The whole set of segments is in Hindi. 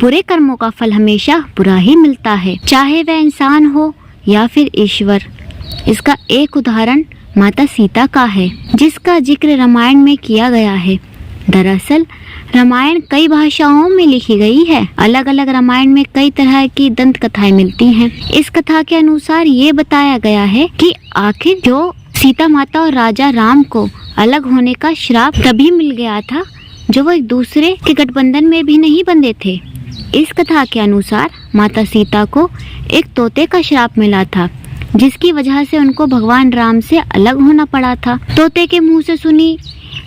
बुरे कर्मों का फल हमेशा बुरा ही मिलता है, चाहे वह इंसान हो या फिर ईश्वर। इसका एक उदाहरण माता सीता का है, जिसका जिक्र रामायण में किया गया है। दरअसल रामायण कई भाषाओं में लिखी गई है। अलग अलग रामायण में कई तरह की दंत कथाएं मिलती हैं। इस कथा के अनुसार ये बताया गया है कि आखिर जो सीता माता और राजा राम को अलग होने का श्राप तभी मिल गया था जो वो एक दूसरे के गठबंधन में भी नहीं बंधे थे। इस कथा के अनुसार माता सीता को एक तोते का श्राप मिला था, जिसकी वजह से उनको भगवान राम से अलग होना पड़ा था। तोते के मुंह से सुनी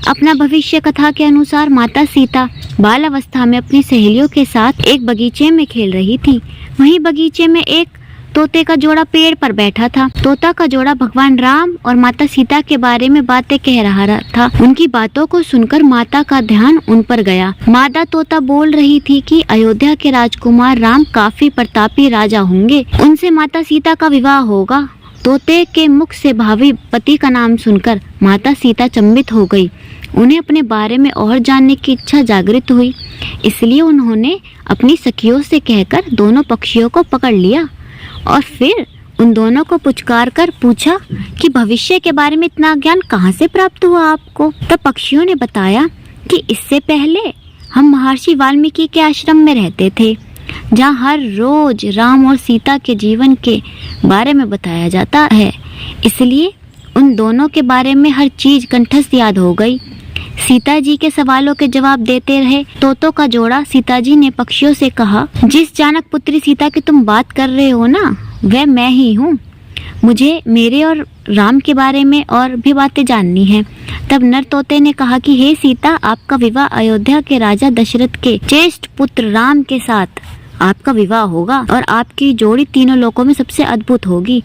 अपना भविष्य कथा के अनुसार माता सीता बाल अवस्था में अपनी सहेलियों के साथ एक बगीचे में खेल रही थी। वहीं बगीचे में एक तोते का जोड़ा पेड़ पर बैठा था। तोता का जोड़ा भगवान राम और माता सीता के बारे में बातें कह रहा था। उनकी बातों को सुनकर माता का ध्यान उन पर गया। मादा तोता बोल रही थी कि अयोध्या के राजकुमार राम काफी प्रतापी राजा होंगे, उनसे माता सीता का विवाह होगा। तोते के मुख से भावी पति का नाम सुनकर माता सीता चंबित हो गई। उन्हें अपने बारे में और जानने की इच्छा जागृत हुई, इसलिए उन्होंने अपनी सखियों से कहकर दोनों पक्षियों को पकड़ लिया और फिर उन दोनों को पुचकार कर पूछा कि भविष्य के बारे में इतना ज्ञान कहाँ से प्राप्त हुआ आपको। तब पक्षियों ने बताया कि इससे पहले हम महर्षि वाल्मीकि के आश्रम में रहते थे, जहाँ हर रोज राम और सीता के जीवन के बारे में बताया जाता है। इसलिए उन दोनों के बारे में हर चीज कंठस्थ याद हो गई। सीता जी के सवालों के जवाब देते रहे तोतों का जोड़ा। सीता जी ने पक्षियों से कहा, जिस जानक पुत्री सीता की तुम बात कर रहे हो ना, वह मैं ही हूँ। मुझे मेरे और राम के बारे में और भी बातें जाननी हैं। तब नर तोते ने कहा कि हे सीता, आपका विवाह अयोध्या के राजा दशरथ के ज्येष्ठ पुत्र राम के साथ आपका विवाह होगा और आपकी जोड़ी तीनों लोकों में सबसे अद्भुत होगी।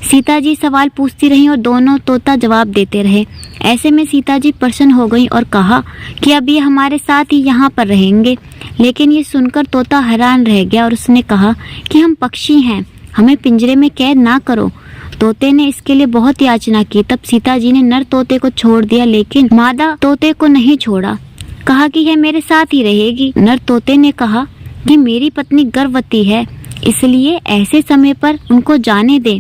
सीता जी सवाल पूछती रहीं और दोनों तोता जवाब देते रहे। ऐसे में सीता जी प्रसन्न हो गईं और कहा कि अब ये हमारे साथ ही यहाँ पर रहेंगे। लेकिन ये सुनकर तोता हैरान रह गया और उसने कहा कि हम पक्षी हैं, हमें पिंजरे में कैद ना करो। तोते ने इसके लिए बहुत याचना की। तब सीता जी ने नर तोते को छोड़ दिया, लेकिन मादा तोते को नहीं छोड़ा। कहा कि यह मेरे साथ ही रहेगी। नर तोते ने कहा कि मेरी पत्नी गर्भवती है, इसलिए ऐसे समय पर उनको जाने दें।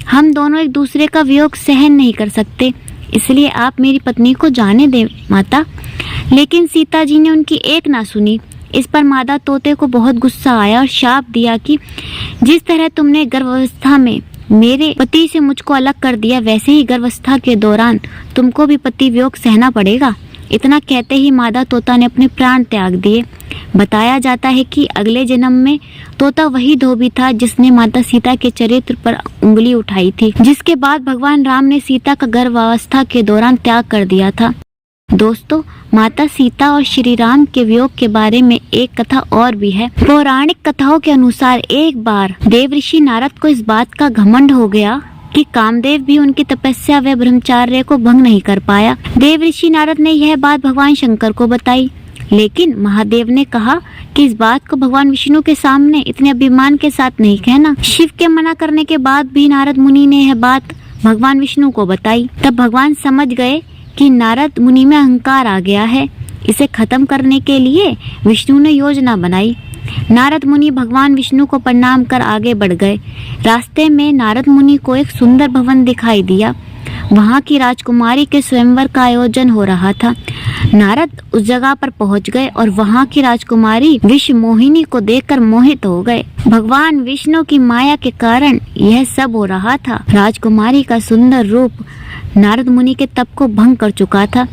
हम दोनों एक दूसरे का वियोग सहन नहीं कर सकते, इसलिए आप मेरी पत्नी को जाने दें माता। लेकिन सीता जी ने उनकी एक ना सुनी। इस पर मादा तोते को बहुत गुस्सा आया और शाप दिया कि जिस तरह तुमने गर्भावस्था में मेरे पति से मुझको अलग कर दिया, वैसे ही गर्भावस्था के दौरान तुमको भी पति वियोग सहना पड़ेगा। इतना कहते ही मादा तोता ने अपने प्राण त्याग दिए। बताया जाता है कि अगले जन्म में तोता वही धोबी था जिसने माता सीता के चरित्र पर उंगली उठाई थी, जिसके बाद भगवान राम ने सीता का गर्भावस्था के दौरान त्याग कर दिया था। दोस्तों, माता सीता और श्री राम के वियोग के बारे में एक कथा और भी है। पौराणिक कथाओं के अनुसार एक बार देवऋषि नारद को इस बात का घमंड हो गया कि कामदेव भी उनकी तपस्या व ब्रह्मचर्य को भंग नहीं कर पाया। देवऋषि नारद ने यह बात भगवान शंकर को बताई, लेकिन महादेव ने कहा कि इस बात को भगवान विष्णु के सामने इतने अभिमान के साथ नहीं कहना। शिव के मना करने के बाद भी नारद मुनि ने यह बात भगवान विष्णु को बताई। तब भगवान समझ गए कि नारद मुनि में अहंकार आ गया है। इसे खत्म करने के लिए विष्णु ने योजना बनाई। नारद मुनि भगवान विष्णु को प्रणाम कर आगे बढ़ गए। रास्ते में नारद मुनि को एक सुंदर भवन दिखाई दिया। वहाँ की राजकुमारी के स्वयंवर का आयोजन हो रहा था। नारद उस जगह पर पहुँच गए और वहाँ की राजकुमारी विश्व मोहिनी को देखकर मोहित हो गए। भगवान विष्णु की माया के कारण यह सब हो रहा था। राजकुमारी का सुंदर रूप नारद मुनि के तप को भंग कर चुका था,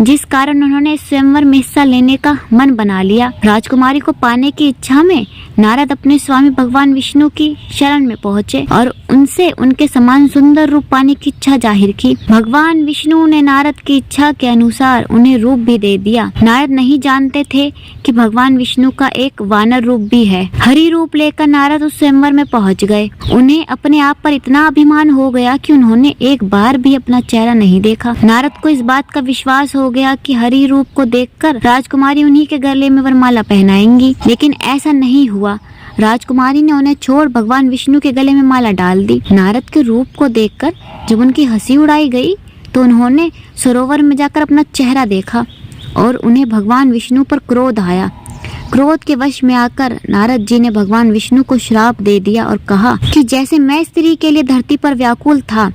जिस कारण उन्होंने स्वयंवर में हिस्सा लेने का मन बना लिया। राजकुमारी को पाने की इच्छा में नारद अपने स्वामी भगवान विष्णु की शरण में पहुँचे और उनसे उनके समान सुंदर रूप पाने की इच्छा जाहिर की। भगवान विष्णु ने नारद की इच्छा के अनुसार उन्हें रूप भी दे दिया। नारद नहीं जानते थे कि भगवान विष्णु का एक वानर रूप भी है। हरि रूप लेकर नारद उस स्वयंवर में पहुँच गए। उन्हें अपने आप पर इतना अभिमान हो गया कि उन्होंने एक बार भी अपना चेहरा नहीं देखा। नारद को इस बात का विश्वास हो गया कि हरि रूप को देखकर राजकुमारी उन्हीं के गले में वरमाला पहनाएंगी, लेकिन ऐसा नहीं हुआ। राजकुमारी ने उन्हें छोड़ भगवान विष्णु के गले में माला डाल दी। नारद के रूप को देखकर जब उनकी हंसी उड़ाई गई तो उन्होंने सरोवर में जाकर अपना चेहरा देखा और उन्हें भगवान विष्णु पर क्रोध आया। क्रोध के वश में आकर नारद जी ने भगवान विष्णु को श्राप दे दिया और कहा कि जैसे मैं स्त्री के लिए धरती पर व्याकुल था,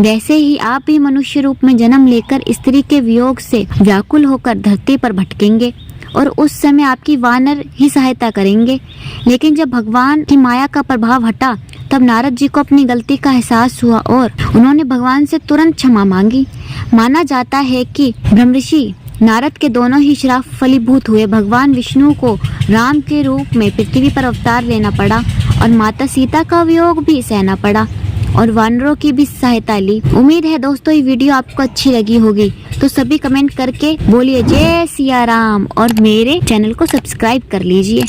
वैसे ही आप भी मनुष्य रूप में जन्म लेकर स्त्री के वियोग से व्याकुल होकर धरती पर भटकेंगे और उस समय आपकी वानर ही सहायता करेंगे। लेकिन जब भगवान की माया का प्रभाव हटा तब नारद जी को अपनी गलती का एहसास हुआ और उन्होंने भगवान से तुरंत क्षमा मांगी। माना जाता है कि ब्रह्मर्षि नारद के दोनों ही श्राप फलीभूत हुए। भगवान विष्णु को राम के रूप में पृथ्वी पर अवतार लेना पड़ा और माता सीता का वियोग भी सहना पड़ा और वानरों की भी सहायता ली। उम्मीद है दोस्तों ये वीडियो आपको अच्छी लगी होगी, तो सभी कमेंट करके बोलिए जय सिया राम और मेरे चैनल को सब्सक्राइब कर लीजिए।